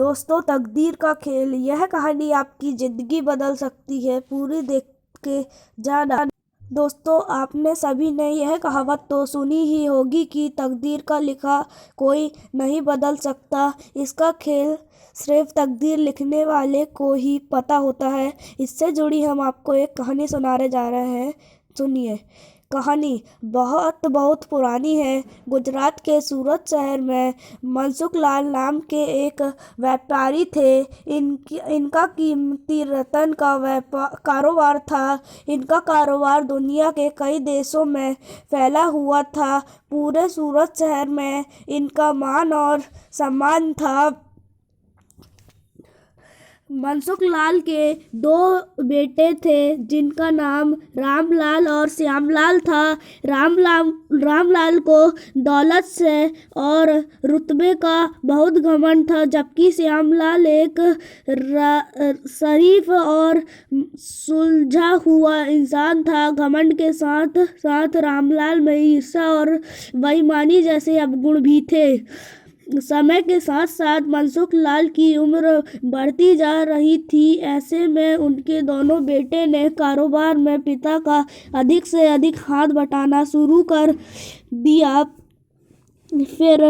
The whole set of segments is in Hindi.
दोस्तों, तकदीर का खेल, यह कहानी आपकी जिंदगी बदल सकती है। पूरी देख के जाना। दोस्तों, आपने सभी ने यह कहावत तो सुनी ही होगी कि तकदीर का लिखा कोई नहीं बदल सकता। इसका खेल सिर्फ तकदीर लिखने वाले को ही पता होता है। इससे जुड़ी हम आपको एक कहानी सुनाने जा रहे हैं। सुनिए। कहानी बहुत पुरानी है। गुजरात के सूरत शहर में मनसुख लाल नाम के एक व्यापारी थे। इनका कीमती रत्न का कारोबार था। इनका कारोबार दुनिया के कई देशों में फैला हुआ था। पूरे सूरत शहर में इनका मान और सम्मान था। मनसुख लाल के दो बेटे थे जिनका नाम रामलाल और श्यामलाल था। रामलाल को दौलत से और रुतबे का बहुत घमंड था, जबकि श्यामलाल एक शरीफ और सुलझा हुआ इंसान था। घमंड के साथ साथ रामलाल में ईर्ष्या और बेईमानी जैसे अवगुण भी थे। समय के साथ साथ मनसुख लाल की उम्र बढ़ती जा रही थी। ऐसे में उनके दोनों बेटे ने कारोबार में पिता का अधिक से अधिक हाथ बटाना शुरू कर दिया। फिर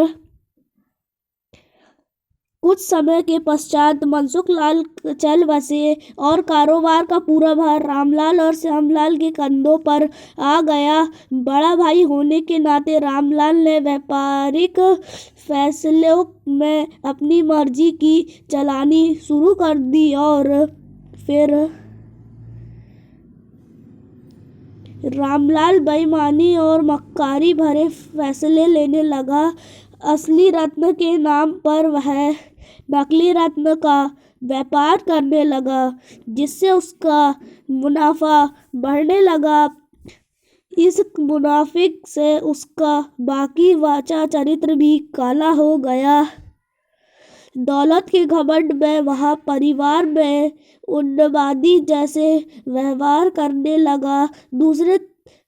कुछ समय के पश्चात मनसुख लाल चल बसे और कारोबार का पूरा भार रामलाल और श्यामलाल के कंधों पर आ गया। बड़ा भाई होने के नाते रामलाल ने व्यापारिक फैसलों में अपनी मर्जी की चलानी शुरू कर दी और फिर रामलाल बेईमानी और मक्कारी भरे फैसले लेने लगा। असली रत्न के नाम पर वह नकली रत्न का व्यापार करने लगा, जिससे उसका मुनाफा बढ़ने लगा। इस मुनाफे से उसका बाकी वाचा चरित्र भी काला हो गया। दौलत के घमंड में वह परिवार में उन्मादी जैसे व्यवहार करने लगा। दूसरी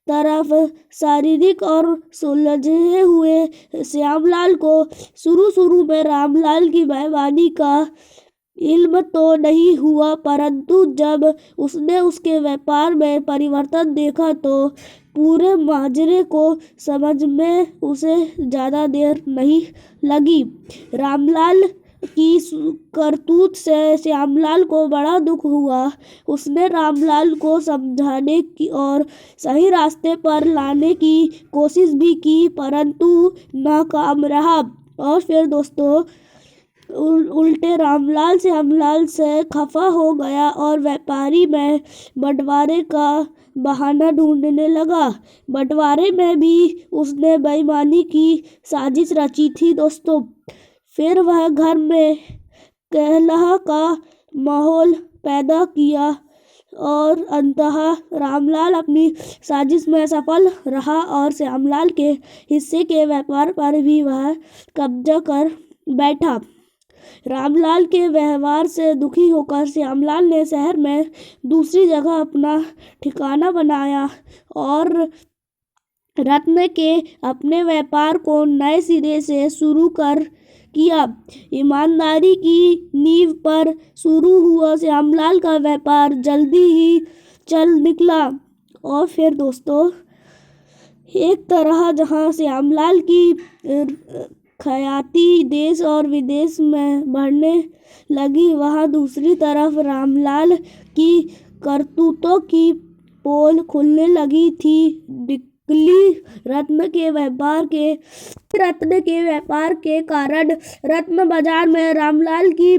तरफ शारीरिक और सुलझे हुए श्यामलाल को शुरू में रामलाल की बेईमानी का इल्म तो नहीं हुआ, परंतु जब उसने उसके व्यापार में परिवर्तन देखा तो पूरे माजरे को समझ में उसे ज्यादा देर नहीं लगी। रामलाल की करतूत से श्यामलाल को बड़ा दुख हुआ। उसने रामलाल को समझाने की और सही रास्ते पर लाने की कोशिश भी की, परंतु नाकाम रहा। और फिर दोस्तों, उल्टे रामलाल श्यामलाल से खफा हो गया और व्यापारी में बंटवारे का बहाना ढूंढने लगा। बंटवारे में भी उसने बेईमानी की साजिश रची थी दोस्तों। फिर वह घर में कलह का माहौल पैदा किया और अंततः रामलाल अपनी साजिश में सफल रहा और श्यामलाल के हिस्से के व्यापार पर भी वह कब्जा कर बैठा। रामलाल के व्यवहार से दुखी होकर श्यामलाल ने शहर में दूसरी जगह अपना ठिकाना बनाया और रत्न के अपने व्यापार को नए सिरे से शुरू कर किया। ईमानदारी की नींव पर शुरू हुआ श्यामलाल का व्यापार जल्दी ही चल निकला। और फिर दोस्तों, एक तरह जहां श्यामलाल की ख्याति देश और विदेश में बढ़ने लगी, वहां दूसरी तरफ रामलाल की करतूतों की पोल खुलने लगी थी। नकली रत्न के व्यापार के कारण रत्न बाजार में रामलाल की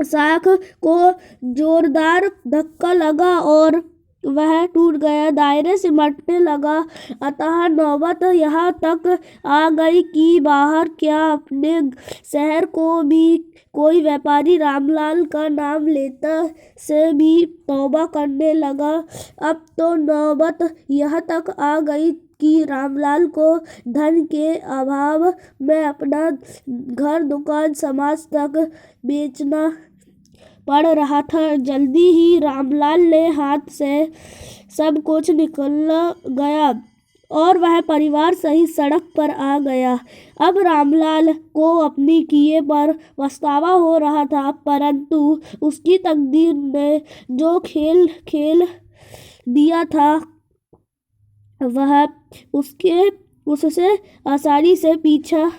साख को जोरदार धक्का लगा और वह टूट गया, दायरे सिमटने लगा। अतः नौबत यहाँ तक आ गई कि बाहर क्या अपने शहर को भी कोई व्यापारी रामलाल का नाम लेता से भी तौबा करने लगा। अब तो नौबत यहाँ तक आ गई कि रामलाल को धन के अभाव में अपना घर दुकान समाज तक बेचना पड़ रहा था। जल्दी ही रामलाल ने हाथ से सब कुछ निकल गया और वह परिवार सहित सड़क पर आ गया। अब रामलाल को अपनी किए पर पछतावा हो रहा था, परंतु उसकी तकदीर ने जो खेल खेल दिया था वह उससे आसानी से पीछा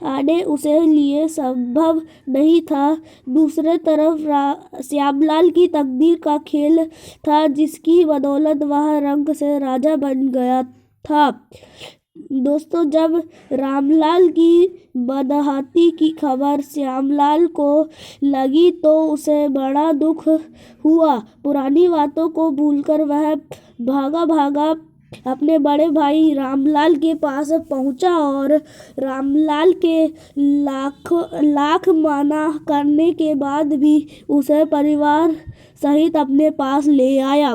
आने उसके लिए संभव नहीं था। दूसरे तरफ श्यामलाल की तकदीर का खेल था, जिसकी बदौलत वह रंग से राजा बन गया था। दोस्तों, जब रामलाल की बदहाली की खबर श्यामलाल को लगी तो उसे बड़ा दुख हुआ। पुरानी बातों को भूलकर वह भागा भागा अपने बड़े भाई रामलाल के पास पहुंचा और रामलाल के लाख मना करने के बाद भी उसे परिवार सहित अपने पास ले आया।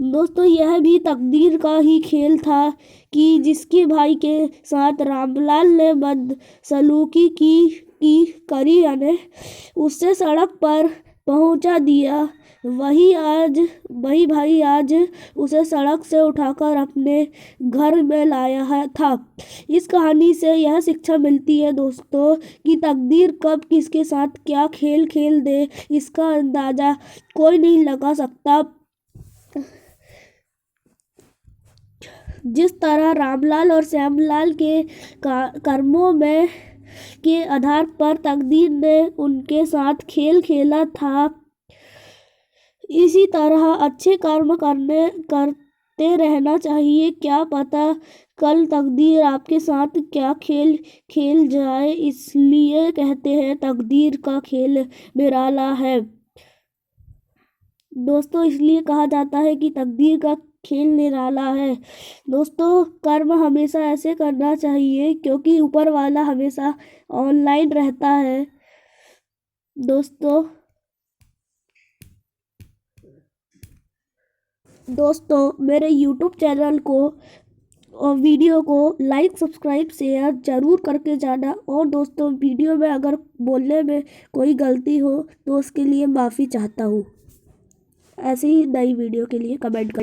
दोस्तों, यह भी तकदीर का ही खेल था कि जिसके भाई के साथ रामलाल ने बदसलूकी करी यानी उससे सड़क पर पहुंचा दिया, वही भाई आज उसे सड़क से उठाकर अपने घर में लाया था। इस कहानी से यह शिक्षा मिलती है दोस्तों कि तकदीर कब किसके साथ क्या खेल खेल दे, इसका अंदाजा कोई नहीं लगा सकता। जिस तरह रामलाल और श्यामलाल के कर्मों में के आधार पर तकदीर ने उनके साथ खेल खेला था, इसी तरह अच्छे कर्म करते रहना चाहिए। क्या पता कल तकदीर आपके साथ क्या खेल खेल जाए। इसलिए कहते हैं तकदीर का खेल निराला है। दोस्तों, इसलिए कहा जाता है कि तकदीर का खेल निराला है। दोस्तों, कर्म हमेशा ऐसे करना चाहिए क्योंकि ऊपर वाला हमेशा ऑनलाइन रहता है। दोस्तों, मेरे YouTube चैनल को और वीडियो को लाइक, सब्सक्राइब, शेयर जरूर करके जाना। और दोस्तों, वीडियो में अगर बोलने में कोई गलती हो तो उसके लिए माफ़ी चाहता हूँ। ऐसे ही नई वीडियो के लिए कमेंट करें।